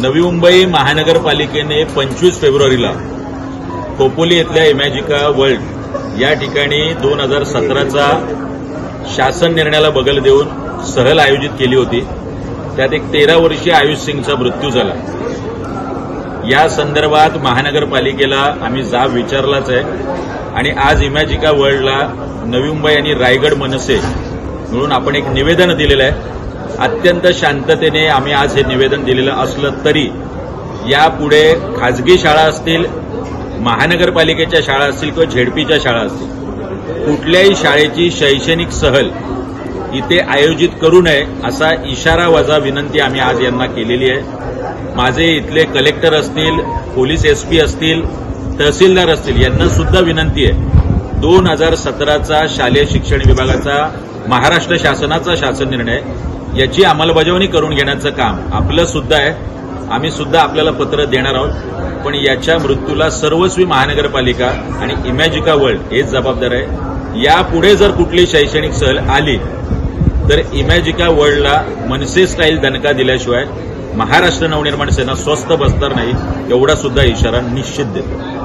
नवी मुंबई महानगरपालिकेने 25 फेब्रुवारीला खोपोली इथल्या इमॅजिका वर्ल्ड या ठिकाणी 2017चा शासन निर्णयाला बगल देऊन सहल आयोजित केली होती। त्यात एक 13 वर्षीय आयुष सिंगचा मृत्यू झाला। या संदर्भात महानगरपालिकेला आम्ही जाब विचारलाच आहे आणि आज इमॅजिका वर्ल्डला नवी मुंबई आणि रायगड मनसे मिळून आपण एक निवेदन दिलेलं आहे। अत्यंत शांततेने आम्ही आज हे निवेदन दिलेलं असलं तरी यापुढे खाजगी शाळा असतील, महानगरपालिकेच्या शाळा असतील किंवा झेडपीच्या शाळा असतील, कुठल्याही शाळेची शैक्षणिक सहल इथे आयोजित करू नये असा इशारा वजा विनंती आम्ही आज यांना केलेली आहे। माझे इथले कलेक्टर असतील, पोलीस एसपी असतील, तहसीलदार असतील यांना सुद्धा विनंती आहे 2017चा शालेय शिक्षण विभागाचा महाराष्ट्र शासनाचा शासन निर्णय याची अंमलबजावणी करून घेण्याचं काम आपलं सुद्धा आहे। आम्ही सुद्धा आपल्याला पत्र देणार आहोत, पण याच्या मृत्यूला सर्वस्वी महानगरपालिका आणि इमॅजिका वर्ल्ड हेच जबाबदार आहे। यापुढे जर कुठली शैक्षणिक सहल आली तर इमॅजिका वर्ल्डला मनसे स्टाईल दणका दिल्याशिवाय महाराष्ट्र नवनिर्माण सेना स्वस्थ बसणार नाही एवढा सुद्धा इशारा निश्चित देतो।